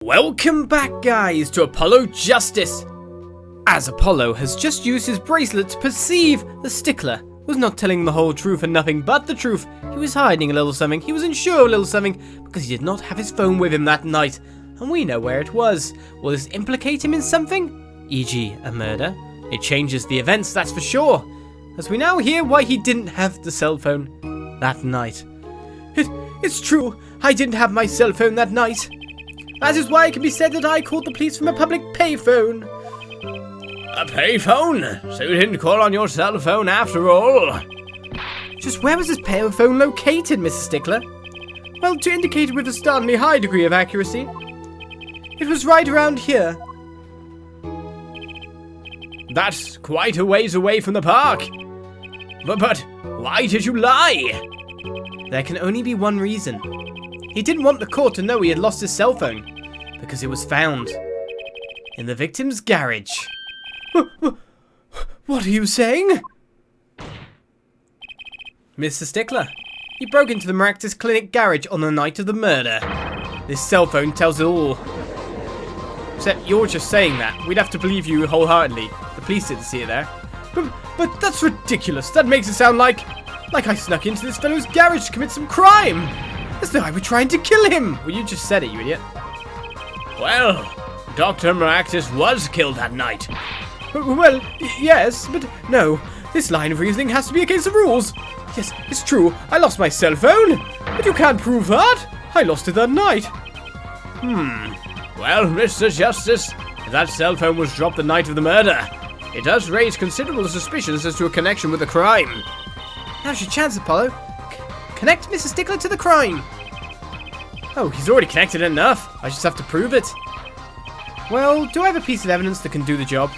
Welcome back, guys, to Apollo Justice. As Apollo has just used his bracelet to perceive the Stickler was not telling the whole truth and nothing but the truth. He was hiding a little something. He was unsure of a little something because he did not have his phone with him that night. And we know where it was. Will this implicate him in something? E.g. a murder? It changes the events, that's for sure. As we now hear why he didn't have the cell phone that night. It's true, I didn't have my cell phone that night. That is why it can be said that I called the police from a public payphone. A payphone? So you didn't call on your cell phone after all? Just where was this payphone located, Mr. Stickler? Well, to indicate it with a startlingly high degree of accuracy, it was right around here. That's quite a ways away from the park. But why did you lie? There can only be one reason. He didn't want the court to know he had lost his cell phone, because it was found in the victim's garage. What are you saying? Mr. Stickler, he broke into the Maractus Clinic garage on the night of the murder. This cell phone tells it all. Except you're just saying that. We'd have to believe you wholeheartedly. The police didn't see it there. But that's ridiculous. That makes it sound like I snuck into this fellow's garage to commit some crime. As though I were trying to kill him. Well, you just said it, you idiot. Well, Dr. Maractus was killed that night. Well, yes, but no. This line of reasoning has to be against the rules. Yes, it's true. I lost my cell phone. But you can't prove that. I lost it that night. Well, Mr. Justice, if that cell phone was dropped the night of the murder, it does raise considerable suspicions as to a connection with the crime. Now's your chance, Apollo. Connect Mr. Stickler to the crime. Oh, he's already connected enough. I just have to prove it. Well, do I have a piece of evidence that can do the job?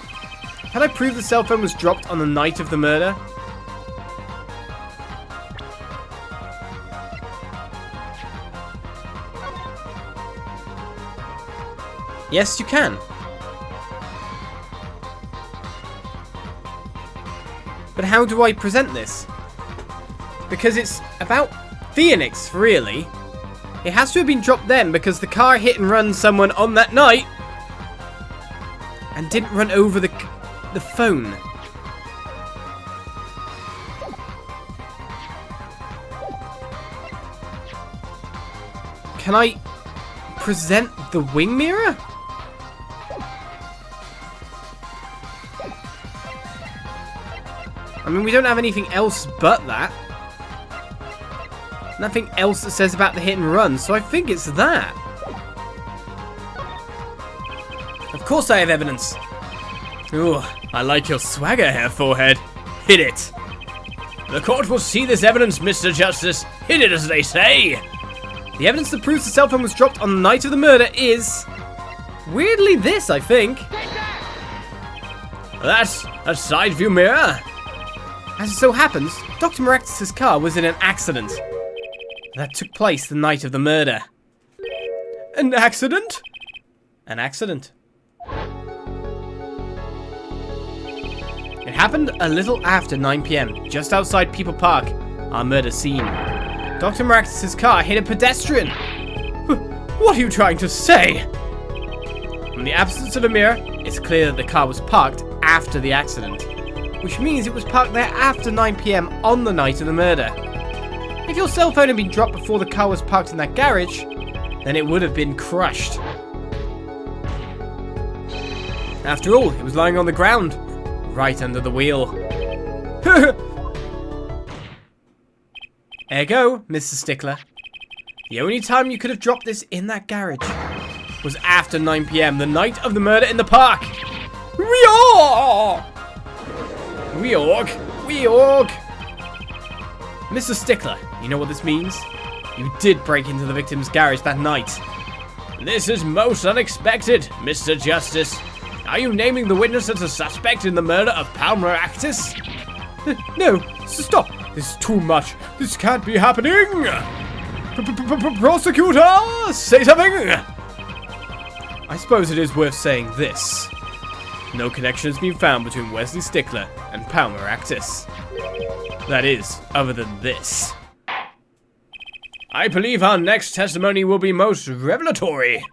Can I prove the cell phone was dropped on the night of the murder? Yes, you can. But how do I present this? Because it's about Phoenix, really. It has to have been dropped then because the car hit and run someone on that night and didn't run over the phone. Can I present the wing mirror? I mean, we don't have anything else but that. Nothing else that says about the hit and run, so I think it's that. Of course I have evidence. Ooh, I like your swagger here, forehead. Hit it. The court will see this evidence, Mr. Justice. Hit it, as they say. The evidence that proves the cell phone was dropped on the night of the murder is... weirdly this, I think. That's a side view mirror. As it so happens, Dr. Maractus' car was in an accident that took place the night of the murder. An accident? An accident. It happened a little after 9 PM, just outside People Park, our murder scene. Dr. Maractus' car hit a pedestrian. What are you trying to say? From the absence of a mirror, it's clear that the car was parked after the accident, which means it was parked there after 9 PM on the night of the murder. If your cell phone had been dropped before the car was parked in that garage, then it would have been crushed. After all, it was lying on the ground, right under the wheel. Ergo, Mr. Stickler, the only time you could have dropped this in that garage was after 9 PM, the night of the murder in the park. Weorg. Mr. Stickler, you know what this means? You did break into the victim's garage that night. This is most unexpected, Mr. Justice. Are you naming the witness as a suspect in the murder of Maractus? No, stop. This is too much. This can't be happening. Prosecutor, say something. I suppose it is worth saying this. No connection has been found between Wesley Stickler and Maractus. That is, other than this. I believe our next testimony will be most revelatory.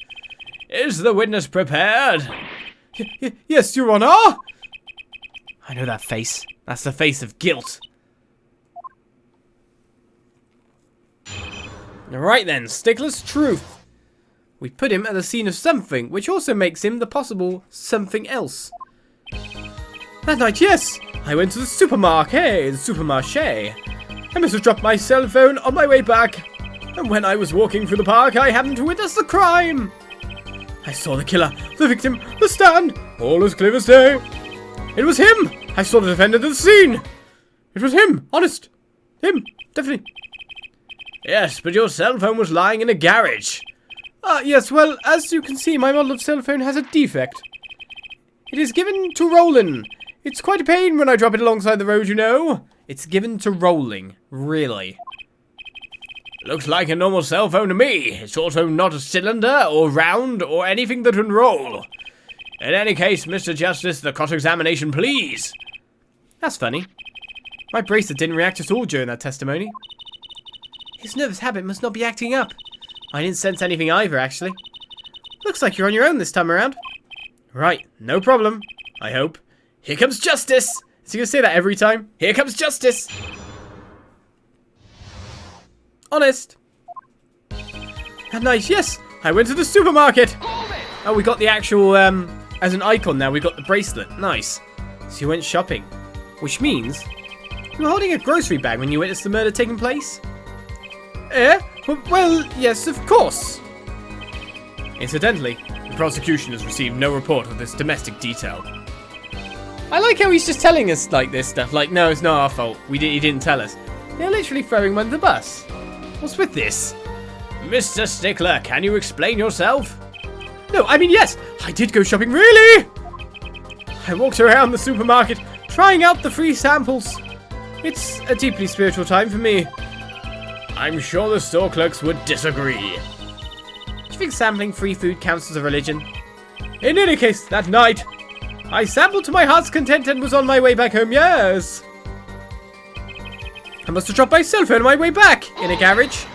Is the witness prepared? Yes, Your Honor. I know that face. That's the face of guilt. Alright then, Stickler's truth. We put him at the scene of something, which also makes him the possible something else. That night, yes, I went to the supermarket, I must have dropped my cell phone on my way back. And when I was walking through the park, I happened to witness the crime. I saw the killer, the victim, the stand, all as clear as day. It was him. I saw the defendant at the scene. It was him, honest. Him, definitely. Yes, but your cell phone was lying in a garage. Yes, well, as you can see, my model of cell phone has a defect. It is given to rolling. It's quite a pain when I drop it alongside the road, you know. It's given to rolling, really. Looks like a normal cell phone to me. It's also not a cylinder or round or anything that can roll. In any case, Mr. Justice, the cross-examination, please. That's funny. My bracelet didn't react at all during that testimony. His nervous habit must not be acting up. I didn't sense anything either, actually. Looks like you're on your own this time around. Right, no problem. I hope. Here comes justice! Is he gonna say that every time? Here comes justice! Honest. That night, yes, I went to the supermarket. Oh, we got the actual, as an icon now, we got the bracelet. Nice. So you went shopping. Which means you were holding a grocery bag when you witnessed the murder taking place? Well, yes, of course. Incidentally, the prosecution has received no report of this domestic detail. I like how he's just telling us, like, this stuff. Like, no, it's not our fault. He didn't tell us. They're literally throwing him under the bus. What's with this? Mr. Stickler, can you explain yourself? No, I mean, yes, I did go shopping, really! I walked around the supermarket, trying out the free samples. It's a deeply spiritual time for me. I'm sure the store clerks would disagree. Do you think sampling free food counts as a religion? In any case, that night, I sampled to my heart's content and was on my way back home, yes. I must have dropped my cell phone on my way back in a garage.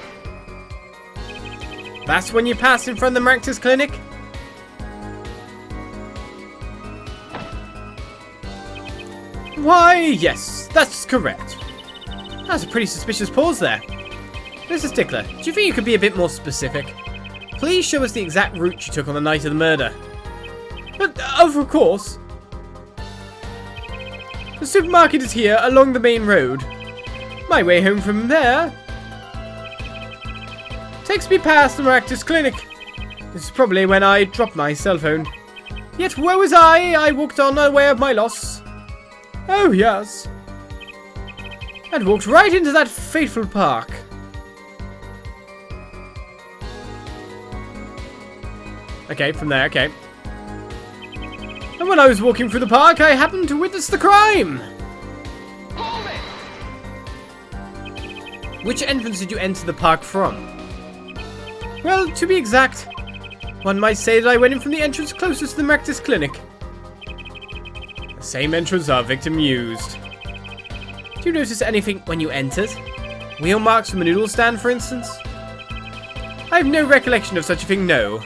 That's when you pass in front of the Maractus clinic? Why, yes, that's correct. That's a pretty suspicious pause there. Mr. Stickler, do you think you could be a bit more specific? Please show us the exact route you took on the night of the murder. But, of course. The supermarket is here along the main road. My way home from there takes me past the Maractus clinic. This is probably when I dropped my cell phone. Yet woe is I walked on aware of my loss. Oh yes. And walked right into that fateful park. Okay, from there, okay. And when I was walking through the park, I happened to witness the crime. Which entrance did you enter the park from? Well, to be exact, one might say that I went in from the entrance closest to the Maractus clinic. The same entrance our victim used. Do you notice anything when you entered? Wheel marks from a noodle stand, for instance? I have no recollection of such a thing, no.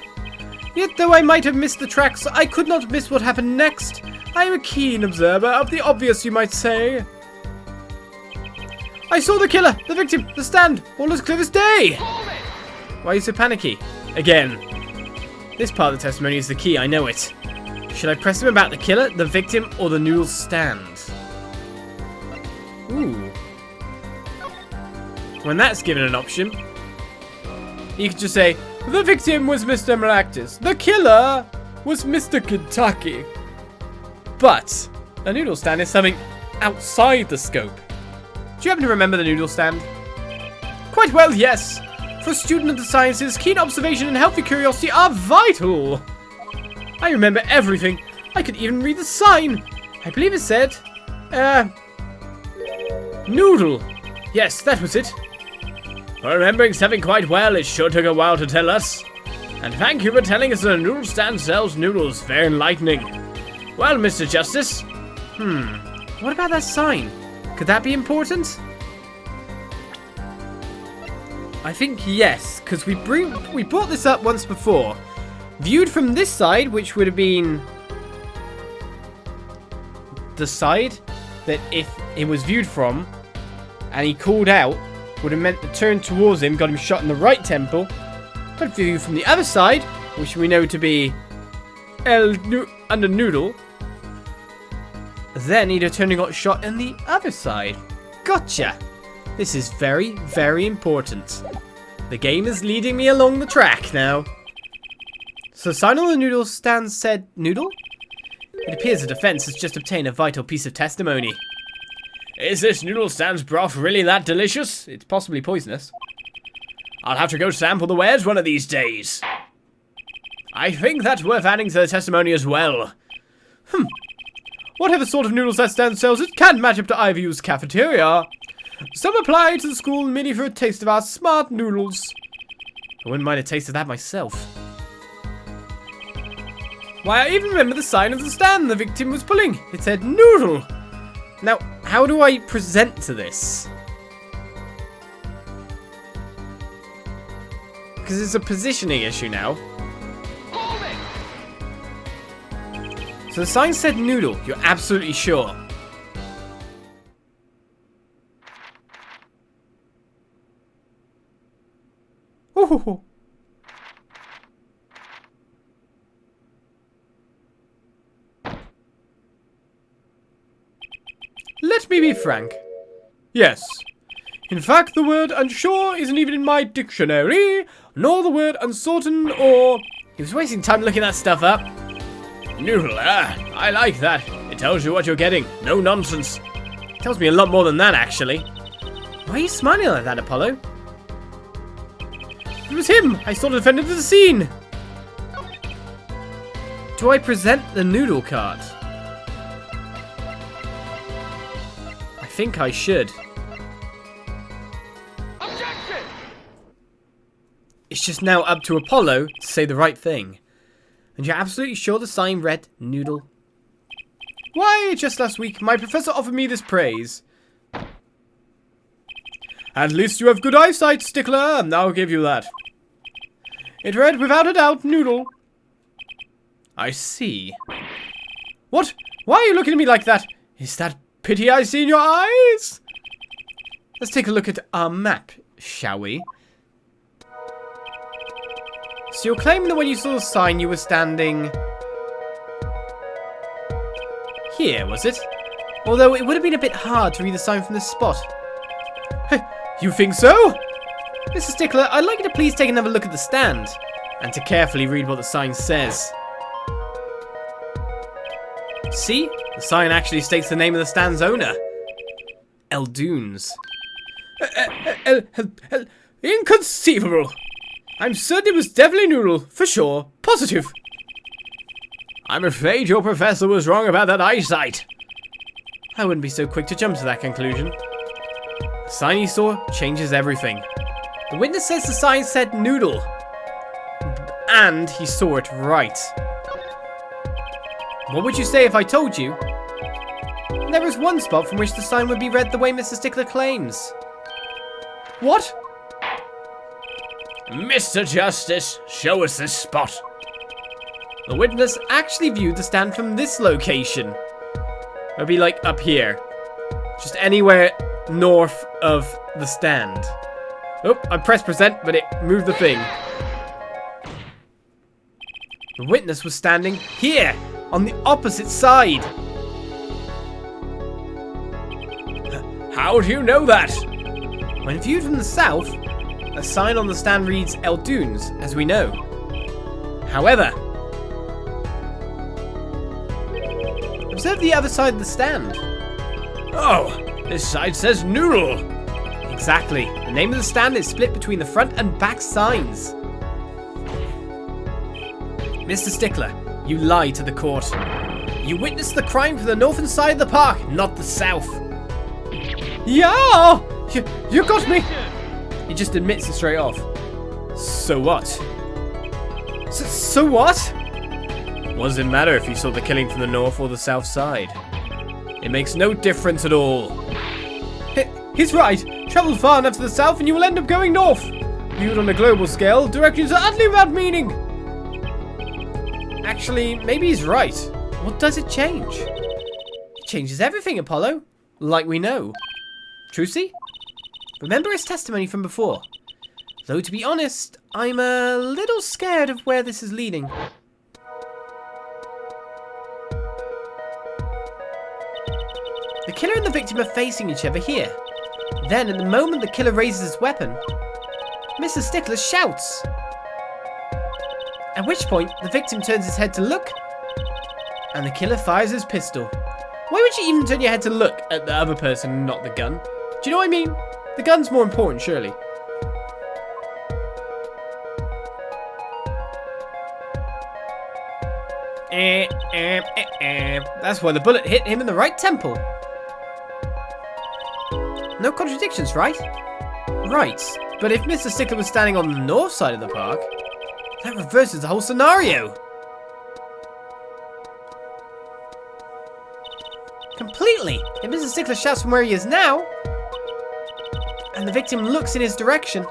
Yet though I might have missed the tracks, I could not miss what happened next. I am a keen observer of the obvious, you might say. I saw the killer, the victim, the stand, all as clear as day. Why are you so panicky? Again. This part of the testimony is the key, I know it. Should I press him about the killer, the victim, or the noodle stand? Ooh. When that's given an option, you could just say, the victim was Mr. Maractus. The killer was Mr. Kentucky. But a noodle stand is something outside the scope. Do you happen to remember the noodle stand? Quite well, yes. For a student of the sciences, keen observation and healthy curiosity are vital. I remember everything. I could even read the sign. I believe it said, noodle. Yes, that was it. For remembering something quite well, it sure took a while to tell us. And thank you for telling us that a noodle stand sells noodles. Very enlightening. Well, Mr. Justice. What about that sign? Could that be important? I think yes, because we brought this up once before. Viewed from this side, which would have been the side that if it was viewed from and he called out, would have meant the turn towards him got him shot in the right temple. But viewed from the other side, which we know to be under Noodle, then he'd have turned and got shot in the other side. Gotcha! This is very, very important. The game is leading me along the track now. So sign on the Noodle stand said Noodle? It appears the defense has just obtained a vital piece of testimony. Is this noodle stand's broth really that delicious? It's possibly poisonous. I'll have to go sample the wares one of these days. I think that's worth adding to the testimony as well. Whatever sort of noodles that stand sells, it can match up to Ivy's cafeteria. Some apply to the school merely for a taste of our smart noodles. I wouldn't mind a taste of that myself. Why, I even remember the sign of the stand the victim was pulling. It said Noodle. Now, how do I present to this? Because it's a positioning issue now. So the sign said Noodle. You're absolutely sure? Ooh. Let me be frank. Yes. In fact, the word unsure isn't even in my dictionary, nor the word uncertain or... He was wasting time looking that stuff up. Noodle, I like that. It tells you what you're getting. No nonsense. It tells me a lot more than that, actually. Why are you smiling like that, Apollo? It was him! I saw the defendant of the scene! Do I present the Noodle Cart? I think I should. Objection! It's just now up to Apollo to say the right thing. And you're absolutely sure the sign read Noodle? Why, just last week, my professor offered me this praise. At least you have good eyesight, Stickler, and I'll give you that. It read, without a doubt, Noodle. I see. What? Why are you looking at me like that? Is that pity I see in your eyes? Let's take a look at our map, shall we? So you're claiming that when you saw the sign you were standing... here, was it? Although it would have been a bit hard to read the sign from this spot. Hey, you think so? Mr. Stickler, I'd like you to please take another look at the stand. And to carefully read what the sign says. See? The sign actually states the name of the stand's owner. Eldunes. Inconceivable! I'm certain it was definitely Noodle, for sure. Positive. I'm afraid your professor was wrong about that eyesight. I wouldn't be so quick to jump to that conclusion. The sign you saw changes everything. The witness says the sign said Noodle. And he saw it right. What would you say if I told you there was one spot from which the sign would be read the way Mr. Stickler claims? What? Mr. Justice, show us this spot. The witness actually viewed the stand from this location. It would be like up here. Just anywhere north of the stand. Oh, I pressed present, but it moved the thing. The witness was standing here, on the opposite side. How do you know that? When viewed from the south, a sign on the stand reads Eldunes, as we know. However, observe the other side of the stand. Oh, this side says Noodle. Exactly. The name of the stand is split between the front and back signs. Mr. Stickler, you lied to the court. You witnessed the crime from the northern side of the park, not the south. Yeah! You got me! He just admits it straight off. So what? So what? What does it matter if you saw the killing from the north or the south side? It makes no difference at all. He's right. Travel far enough to the south and you will end up going north. Viewed on a global scale, directions are utterly without meaning. Actually, maybe he's right. What does it change? It changes everything, Apollo. Like we know. Trucy? Remember his testimony from before? Though, to be honest, I'm a little scared of where this is leading. The killer and the victim are facing each other here. Then, at the moment the killer raises his weapon, Mr. Stickler shouts. At which point, the victim turns his head to look, and the killer fires his pistol. Why would you even turn your head to look at the other person and not the gun? Do you know what I mean? The gun's more important, surely. That's why the bullet hit him in the right temple. No contradictions, right? Right, but if Mr. Stickler was standing on the north side of the park, that reverses the whole scenario. Completely. If Mr. Stickler shouts from where he is now, and the victim looks in his direction,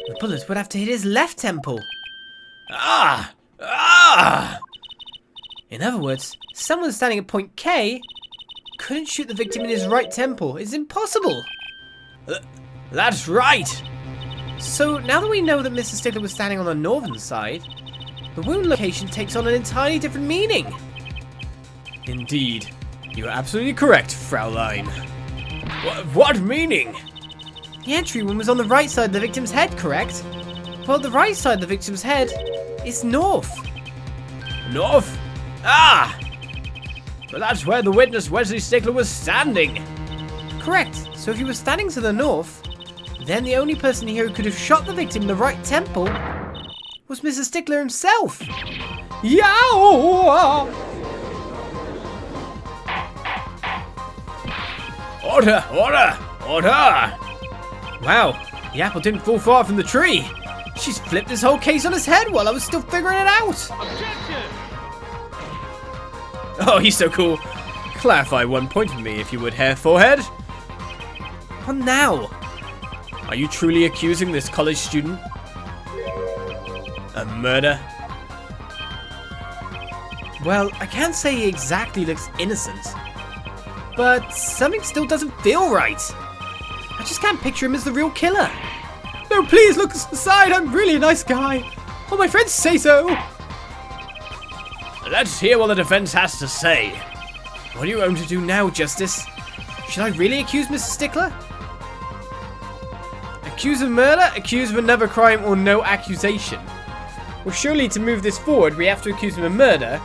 the bullet would have to hit his left temple. In other words, someone standing at point K couldn't shoot the victim in his right temple. It's impossible. That's right. So now that we know that Mr. Stickler was standing on the northern side, the wound location takes on an entirely different meaning. Indeed. You are absolutely correct, Fraulein. What meaning? The entry wound was on the right side of the victim's head, correct? Well, the right side of the victim's head is north. North? But that's where the witness Wesley Stickler was standing. Correct. So if he was standing to the north, then the only person here who could have shot the victim in the right temple was Mr. Stickler himself. Yow! Order! Order! Order! Wow, the apple didn't fall far from the tree. She's flipped this whole case on his head while I was still figuring it out. Objection! Oh, he's so cool. Clarify one point for me, if you would, Hair Forehead. What now? Are you truly accusing this college student of murder? Well, I can't say he exactly looks innocent, but something still doesn't feel right. I just can't picture him as the real killer. No, please look aside. I'm really a nice guy. All my friends say so. Let's hear what the defense has to say. What are you going to do now, Justice? Should I really accuse Mr. Stickler? Accuse of murder, accuse of another crime, or no accusation? Well, surely to move this forward, we have to accuse him of murder.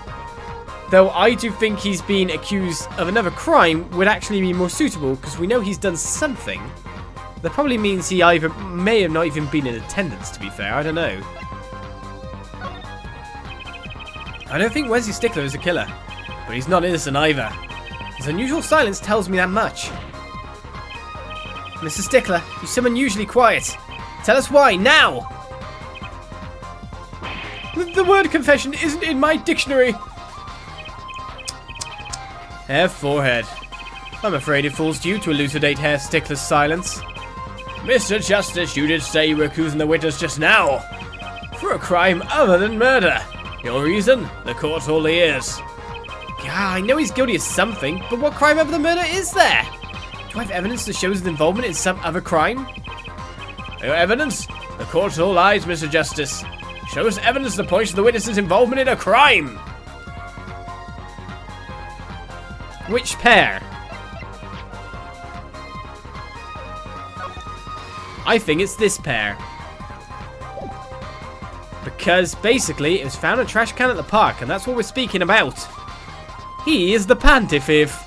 Though I do think he's been accused of another crime would actually be more suitable, because we know he's done something. That probably means he either may have not even been in attendance, to be fair. I don't know. I don't think Wesley Stickler is a killer, but he's not innocent either. His unusual silence tells me that much. Mr. Stickler, you seem unusually quiet. Tell us why, now! The word confession isn't in my dictionary. Hair Forehead. I'm afraid it falls to you to elucidate Hair Stickler's silence. Mr. Justice, you did say you were accusing the witness just now. For a crime other than murder. Your reason? The court's all ears. Yeah, I know he's guilty of something, but what crime other than murder is there? Do I have evidence that shows his involvement in some other crime? Your evidence? The court's all eyes, Mr. Justice. Show us evidence that points to the witness's involvement in a crime. Which pair? I think it's this pair. Because basically it was found in a trash can at the park, and that's what we're speaking about. He is the Panty Theft.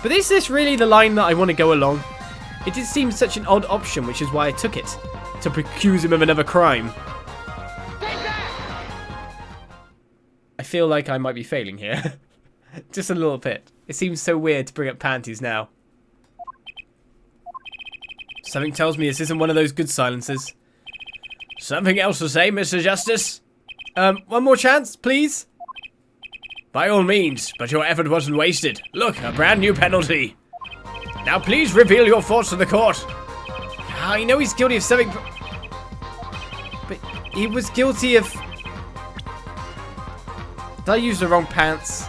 But is this really the line that I want to go along? It did seem such an odd option, which is why I took it. To accuse him of another crime. I feel like I might be failing here. Just a little bit. It seems so weird to bring up panties now. Something tells me this isn't one of those good silences. Something else to say, Mr. Justice? One more chance, please? By all means, but your effort wasn't wasted. Look, a brand new penalty. Now please reveal your thoughts to the court. I know he's guilty of something, but he was guilty of... Did I use the wrong pants?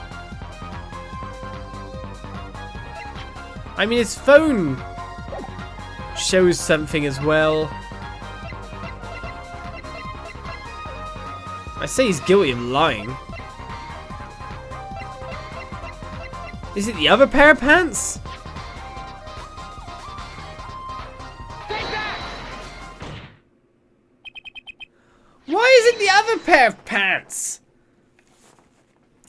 I mean, his phone shows something as well. I say he's guilty of lying. Is it the other pair of pants? Why is it the other pair of pants?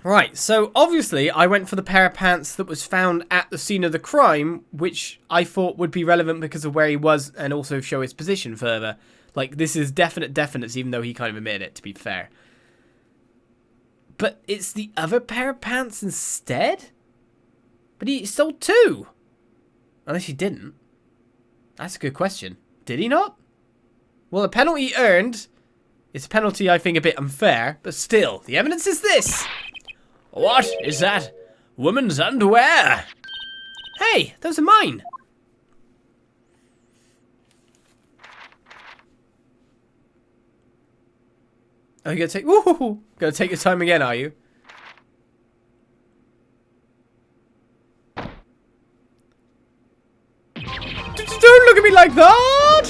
Right, so obviously I went for the pair of pants that was found at the scene of the crime, which I thought would be relevant because of where he was and also show his position further. Like, this is definites, even though he kind of admitted it, to be fair. But it's the other pair of pants instead? But he stole two. Unless he didn't. That's a good question. Did he not? Well, the penalty earned is a penalty I think a bit unfair, but still, the evidence is this. What is that? Woman's underwear? Hey, those are mine. Oh, you gonna take your time again, are you? Don't look at me like that!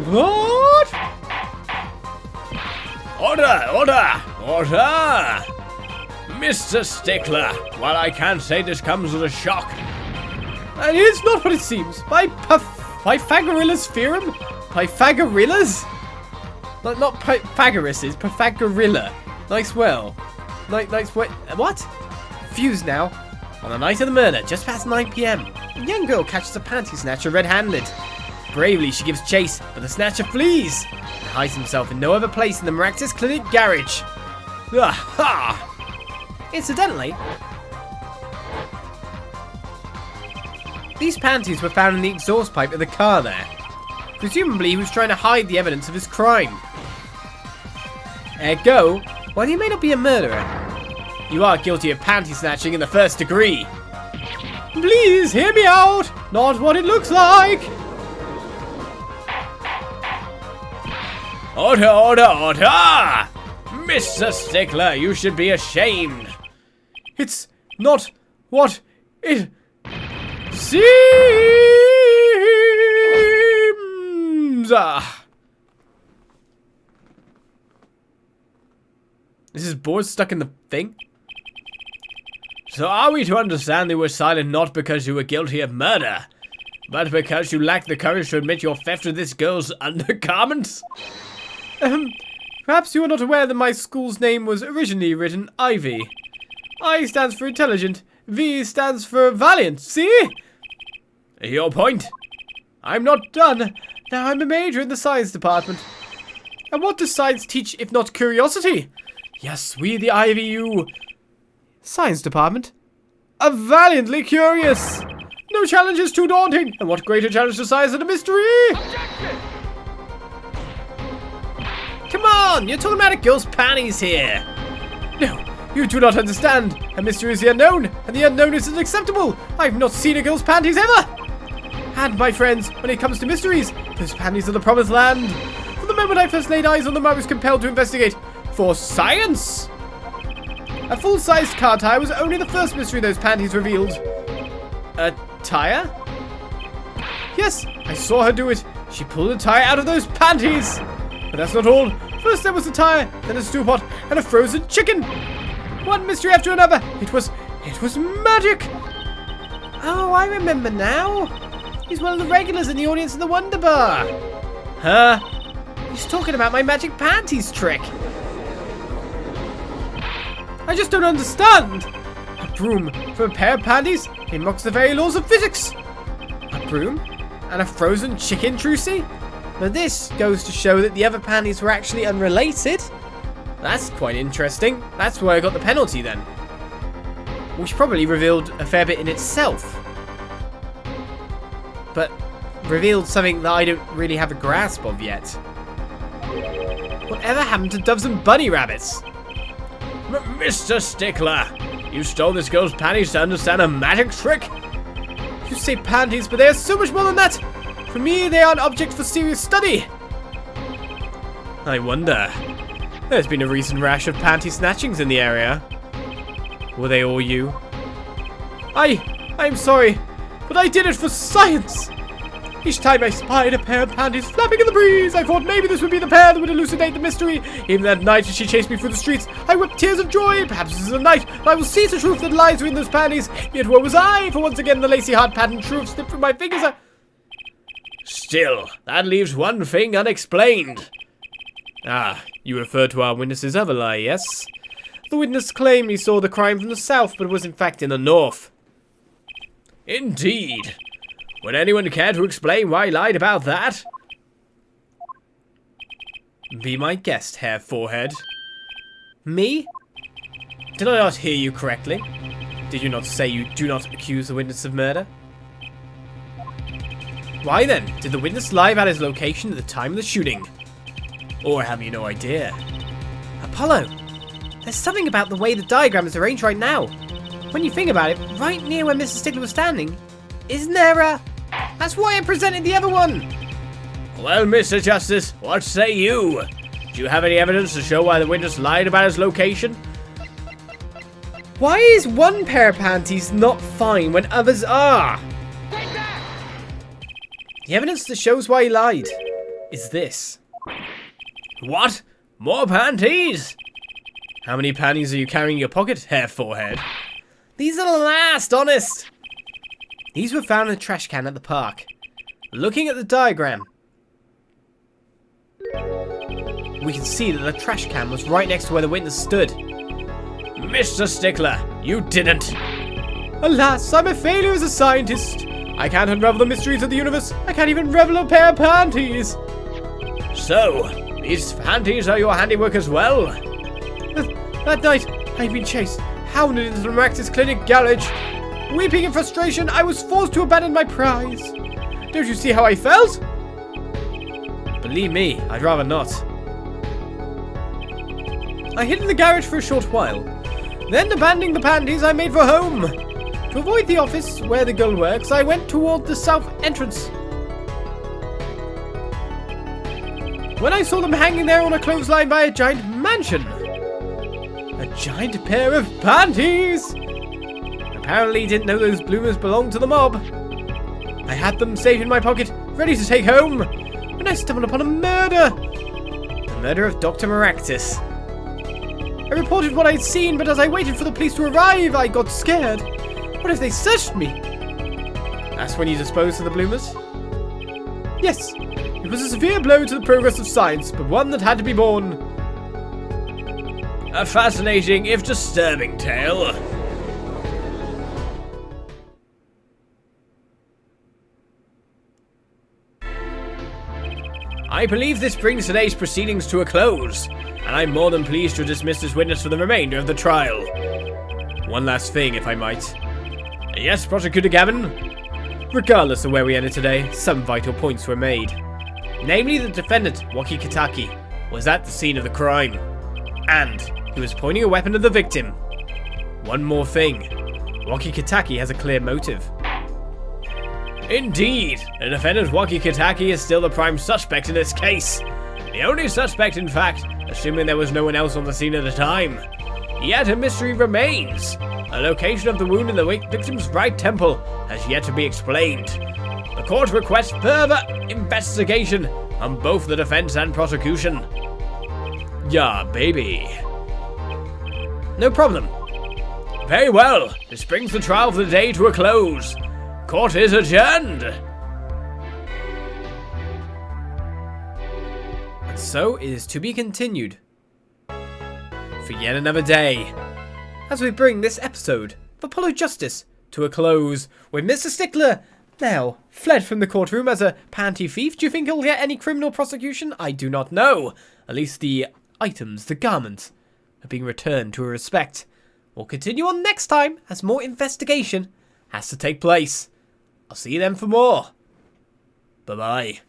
What? Order, order, order! Mr. Stickler, while I can't say this comes as a shock. And it's not what it seems. By Pythagoras theorem? Pythagorillas? Not Pythagoras, Pythagorilla. Nice well. Nice what? What? Confused now. On the night of the murder, just past 9 PM, a young girl catches a panty snatcher red-handed. Bravely, she gives chase, but the snatcher flees and hides himself in no other place in the miraculous clinic garage. Aha! Incidentally, these panties were found in the exhaust pipe of the car there. Presumably, he was trying to hide the evidence of his crime. Ergo, while you may not be a murderer, you are guilty of panty snatching in the first degree. Please hear me out. Not what it looks like. Order, order, order! Mr. Stickler, you should be ashamed. It's not what it seems. Is his board stuck in the thing? So are we to understand that you were silent not because you were guilty of murder, but because you lacked the courage to admit your theft of this girl's undergarments? Perhaps you are not aware that my school's name was originally written Ivy. I stands for intelligent, V stands for valiant, see? Your point? I'm not done. Now I'm a major in the science department. And what does science teach if not curiosity? Yes, we the IVU science department are valiantly curious. No challenge is too daunting. And what greater challenge to science than a mystery? Objection! Come on, you're talking about a girl's panties here. No, you do not understand. A mystery is the unknown, and the unknown is unacceptable. I've not seen a girl's panties ever. And my friends, when it comes to mysteries, those panties are the promised land. From the moment I first laid eyes on them, I was compelled to investigate. For science! A full-sized car tire was only the first mystery those panties revealed. A tire? Yes, I saw her do it. She pulled a tire out of those panties. But that's not all. First there was a tire, then a stew pot, and a frozen chicken. One mystery after another. It was magic. Oh, I remember now. He's one of the regulars in the audience in the Wonder Bar. Huh? He's talking about my magic panties trick. I just don't understand. A broom for a pair of panties? It mocks the very laws of physics. A broom? And a frozen chicken, Trucy? But this goes to show that the other panties were actually unrelated. That's quite interesting. That's where I got the penalty then. Which probably revealed a fair bit in itself. But revealed something that I don't really have a grasp of yet. Whatever happened to doves and bunny rabbits? Mr. Stickler, you stole this girl's panties to understand a magic trick? You say panties, but they are so much more than that. For me, they are an object for serious study. I wonder. There's been a recent rash of panty snatchings in the area. Were they all you? I'm sorry, but I did it for science. Each time I spied a pair of panties flapping in the breeze, I thought maybe this would be the pair that would elucidate the mystery. Even that night as she chased me through the streets, I wept tears of joy. Perhaps this is the night that I will seize the truth that lies within those panties. Yet woe was I, for once again the lacy heart pattern truth slipped from my fingers. Still, that leaves one thing unexplained. Ah, you refer to our witness's other lie, yes? The witness claimed he saw the crime from the south, but was in fact in the north. Indeed. Would anyone care to explain why he lied about that? Be my guest, Herr Forehead. Me? Did I not hear you correctly? Did you not say you do not accuse the witness of murder? Why then, did the witness lie about his location at the time of the shooting? Or have you no idea? Apollo, there's something about the way the diagram is arranged right now. When you think about it, right near where Mr. Stickler was standing, isn't there a... That's why I presented the other one! Well, Mr. Justice, what say you? Do you have any evidence to show why the witness lied about his location? Why is one pair of panties not fine when others are? The evidence that shows why he lied is this. What? More panties? How many panties are you carrying in your pocket, Herr Forehead? These are the last, honest! These were found in a trash can at the park. Looking at the diagram, we can see that the trash can was right next to where the witness stood. Mr. Stickler, you didn't. Alas, I'm a failure as a scientist. I can't unravel the mysteries of the universe. I can't even revel a pair of panties. So, these panties are your handiwork as well? That night, I'd been chased, hounded into the Miraculous Clinic garage. Weeping in frustration, I was forced to abandon my prize. Don't you see how I felt? Believe me, I'd rather not. I hid in the garage for a short while. Then, abandoning the panties, I made for home. To avoid the office where the girl works, I went toward the south entrance. When I saw them hanging there on a clothesline by a giant mansion. A giant pair of panties! Apparently didn't know those bloomers belonged to the mob. I had them safe in my pocket, ready to take home, when I stumbled upon a murder. The murder of Dr. Maractus. I reported what I'd seen, but as I waited for the police to arrive, I got scared. What if they searched me? That's when you disposed of the bloomers? Yes, it was a severe blow to the progress of science, but one that had to be borne. A fascinating, if disturbing tale. I believe this brings today's proceedings to a close, and I'm more than pleased to dismiss this witness for the remainder of the trial. One last thing, if I might. Yes, Prosecutor Gavin? Regardless of where we ended today, some vital points were made. Namely, the defendant, Wocky Kitaki, was at the scene of the crime. And he was pointing a weapon at the victim. One more thing. Wocky Kitaki has a clear motive. Indeed, the defendant Wocky Kitaki is still the prime suspect in this case. The only suspect, in fact, assuming there was no one else on the scene at the time. Yet a mystery remains. The location of the wound in the victim's right temple has yet to be explained. The court requests further investigation on both the defense and prosecution. Yeah, baby. No problem. Very well. This brings the trial for the day to a close. Court is adjourned. And so it is to be continued for yet another day, as we bring this episode of Apollo Justice to a close, with Mr. Stickler now fled from the courtroom as a panty thief. Do you think he'll get any criminal prosecution? I do not know. At least the items, the garments, are being returned to a respect. We'll continue on next time as more investigation has to take place. I'll see you then for more. Bye-bye.